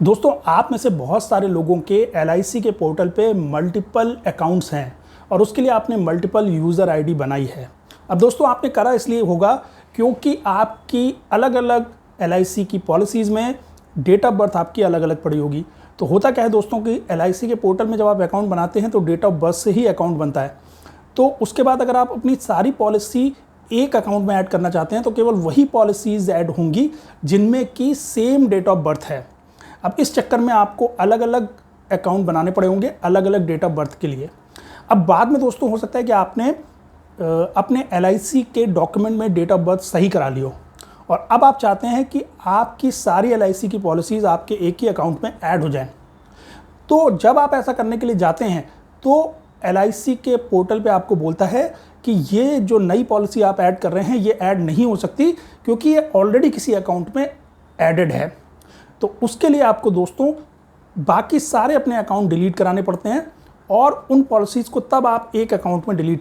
दोस्तों, आप में से बहुत सारे लोगों के एलआईसी के पोर्टल पे मल्टीपल अकाउंट्स हैं और उसके लिए आपने मल्टीपल यूज़र आईडी बनाई है। अब दोस्तों, आपने करा इसलिए होगा क्योंकि आपकी अलग अलग एलआईसी की पॉलिसीज़ में डेट ऑफ बर्थ आपकी अलग अलग पड़ी होगी। तो होता क्या है दोस्तों कि एलआईसी के पोर्टल में जब आप अकाउंट बनाते हैं तो डेट ऑफ बर्थ से ही अकाउंट बनता है। तो उसके बाद अगर आप अपनी सारी पॉलिसी एक अकाउंट में ऐड करना चाहते हैं तो केवल वही पॉलिसीज़ ऐड होंगी जिनमें की सेम डेट ऑफ बर्थ है। अब इस चक्कर में आपको अलग अलग अकाउंट बनाने पड़े होंगे अलग अलग डेट ऑफ बर्थ के लिए। अब बाद में दोस्तों हो सकता है कि आपने अपने एलआईसी के डॉक्यूमेंट में डेट ऑफ बर्थ सही करा लियो और अब आप चाहते हैं कि आपकी सारी एलआईसी की पॉलिसीज़ आपके एक ही अकाउंट में ऐड हो जाएं। तो जब आप ऐसा करने के लिए जाते हैं तो एलआईसी के पोर्टल पे आपको बोलता है कि ये जो नई पॉलिसी आप ऐड कर रहे हैं ये ऐड नहीं हो सकती क्योंकि ये ऑलरेडी किसी अकाउंट में ऐडेड है। तो उसके लिए आपको दोस्तों बाकी सारे अपने अकाउंट डिलीट कराने पड़ते हैं और उन पॉलिसीज़ को तब आप एक अकाउंट में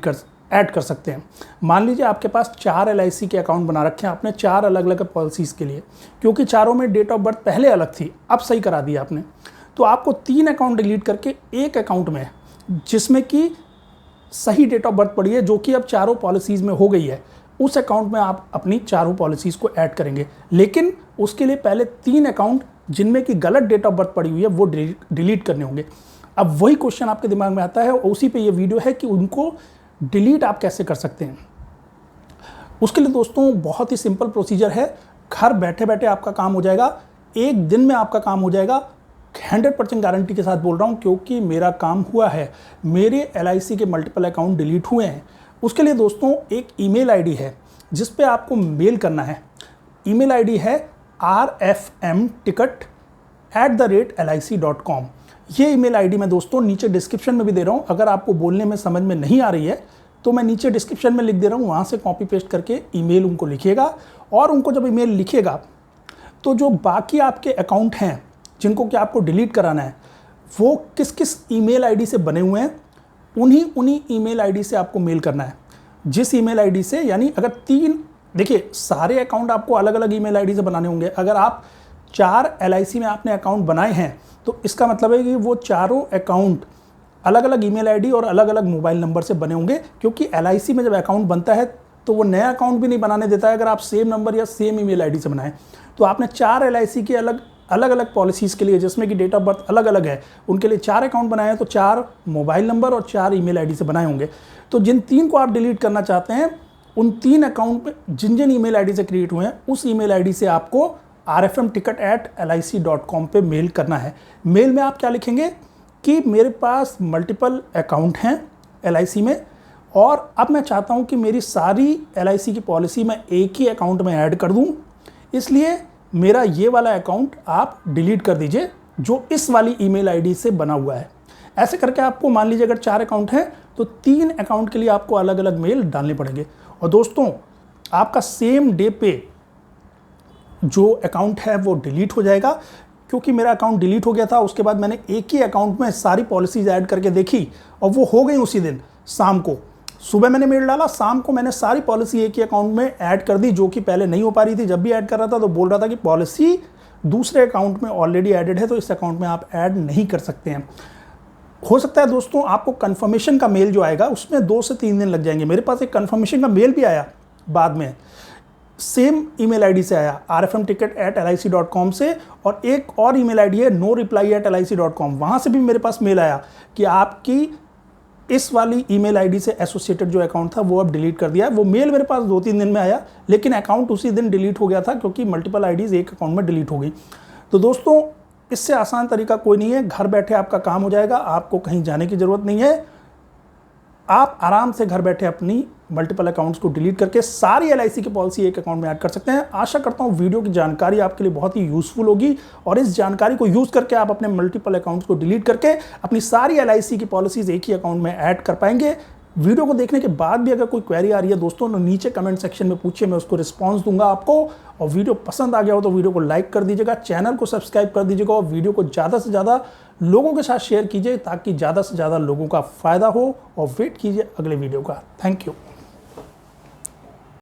ऐड कर सकते हैं। मान लीजिए आपके पास 4 एलआईसी के अकाउंट बना रखे हैं आपने 4 अलग अलग पॉलिसीज़ के लिए, क्योंकि चारों में डेट ऑफ बर्थ पहले अलग थी, अब सही करा दिया आपने। तो आपको 3 अकाउंट डिलीट करके एक अकाउंट में जिसमें कि सही डेट ऑफ बर्थ पड़ी है जो कि अब चारों पॉलिसीज़ में हो गई है, उस अकाउंट में आप अपनी चारों पॉलिसीज़ को ऐड करेंगे। लेकिन उसके लिए पहले 3 अकाउंट जिनमें कि गलत डेट ऑफ बर्थ पड़ी हुई है वो डिलीट करने होंगे। अब वही क्वेश्चन आपके दिमाग में आता है और उसी पे ये वीडियो है कि उनको डिलीट आप कैसे कर सकते हैं। उसके लिए दोस्तों बहुत ही सिंपल प्रोसीजर है। घर बैठे बैठे आपका काम हो जाएगा, एक दिन में आपका काम हो जाएगा। 100% गारंटी के साथ बोल रहा हूँ क्योंकि मेरा काम हुआ है। मेरे एलआईसी के मल्टीपल अकाउंट डिलीट हुए हैं। उसके लिए दोस्तों एक ईमेल आईडी है जिस पे आपको मेल करना है। ईमेल आईडी है rfmticket@lic.com। ये ईमेल आईडी मैं दोस्तों नीचे डिस्क्रिप्शन में भी दे रहा हूँ। अगर आपको बोलने में समझ में नहीं आ रही है तो मैं नीचे डिस्क्रिप्शन में लिख दे रहा हूँ, वहाँ से कॉपी पेस्ट करके ईमेल उनको लिखिएगा। और उनको जब ईमेल लिखिएगा तो जो बाकी आपके अकाउंट हैं जिनको कि आपको डिलीट कराना है वो किस किस ईमेल आईडी से बने हुए हैं उन्हीं ईमेल आईडी से आपको मेल करना है। जिस ईमेल आईडी से, यानी अगर 3, देखिए सारे अकाउंट आपको अलग अलग ईमेल आईडी से बनाने होंगे। अगर आप 4 एलआईसी में आपने अकाउंट बनाए हैं तो इसका मतलब है कि वो चारों अकाउंट अलग अलग ईमेल आईडी और अलग अलग मोबाइल नंबर से बने होंगे, क्योंकि एलआईसी में जब अकाउंट बनता है तो वो नया अकाउंट भी नहीं बनाने देता है अगर आप सेम नंबर या सेम ईमेल आईडी से बनाएं। तो आपने 4 एलआईसी के अलग अलग पॉलिसीज़ के लिए जिसमें कि डेट ऑफ बर्थ अलग अलग है उनके लिए 4 अकाउंट बनाए हैं, तो 4 मोबाइल नंबर और 4 ईमेल आईडी से बनाए होंगे। तो जिन 3 को आप डिलीट करना चाहते हैं उन 3 अकाउंट में जिन जिन ईमेल आईडी से क्रिएट हुए हैं उस ईमेल आईडी से आपको rfmticket@lic.com पे मेल करना है। मेल में आप क्या लिखेंगे कि मेरे पास मल्टीपल अकाउंट हैं एलआईसी में और अब मैं चाहता हूं कि मेरी सारी एलआईसी की पॉलिसी मैं एक ही अकाउंट में ऐड कर दूं, इसलिए मेरा ये वाला अकाउंट आप डिलीट कर दीजिए जो इस वाली ईमेल आईडी से बना हुआ है। ऐसे करके आपको मान लीजिए अगर 4 अकाउंट हैं तो 3 अकाउंट के लिए आपको अलग अलग मेल डालने पड़ेंगे। और दोस्तों आपका सेम डे पे जो अकाउंट है वो डिलीट हो जाएगा। क्योंकि मेरा अकाउंट डिलीट हो गया था, उसके बाद मैंने एक ही अकाउंट में सारी पॉलिसीज ऐड करके देखी और वो हो गई उसी दिन शाम को। सुबह मैंने मेल डाला, शाम को मैंने सारी पॉलिसी एक ही अकाउंट में ऐड कर दी, जो कि पहले नहीं हो पा रही थी। जब भी ऐड कर रहा था तो बोल रहा था कि पॉलिसी दूसरे अकाउंट में ऑलरेडी एडेड है तो इस अकाउंट में आप ऐड नहीं कर सकते हैं। हो सकता है दोस्तों आपको कंफर्मेशन का मेल जो आएगा उसमें 2 से 3 दिन लग जाएंगे। मेरे पास एक कंफर्मेशन का मेल भी आया बाद में, सेम ईमेल आईडी से आया rfmticket@lic.com से, और एक और ईमेल आईडी है noreply@lic.com, वहाँ से भी मेरे पास मेल आया कि आपकी इस वाली ईमेल आईडी से एसोसिएटेड जो अकाउंट था वो अब डिलीट कर दिया है। वो मेल मेरे पास 2-3 दिन में आया, लेकिन अकाउंट उसी दिन डिलीट हो गया था क्योंकि मल्टीपल आईडीज़ एक अकाउंट में डिलीट हो गई। तो दोस्तों इससे आसान तरीका कोई नहीं है, घर बैठे आपका काम हो जाएगा, आपको कहीं जाने की ज़रूरत नहीं है। आप आराम से घर बैठे अपनी मल्टीपल अकाउंट्स को डिलीट करके सारी एलआईसी की पॉलिसी एक अकाउंट में ऐड कर सकते हैं। आशा करता हूं वीडियो की जानकारी आपके लिए बहुत ही यूजफुल होगी और इस जानकारी को यूज़ करके आप अपने मल्टीपल अकाउंट्स को डिलीट करके अपनी सारी एलआईसी की पॉलिसीज़ एक ही अकाउंट में ऐड कर पाएंगे। वीडियो को देखने के बाद भी अगर कोई क्वेरी आ रही है दोस्तों तो नीचे कमेंट सेक्शन में पूछिए, मैं उसको रिस्पॉन्स दूंगा आपको। और वीडियो पसंद आ गया हो तो वीडियो को लाइक कर दीजिएगा, चैनल को सब्सक्राइब कर दीजिएगा और वीडियो को ज़्यादा से ज़्यादा लोगों के साथ शेयर कीजिए ताकि ज़्यादा से ज़्यादा लोगों का फ़ायदा हो। और वेट कीजिए अगले वीडियो का। Thank you.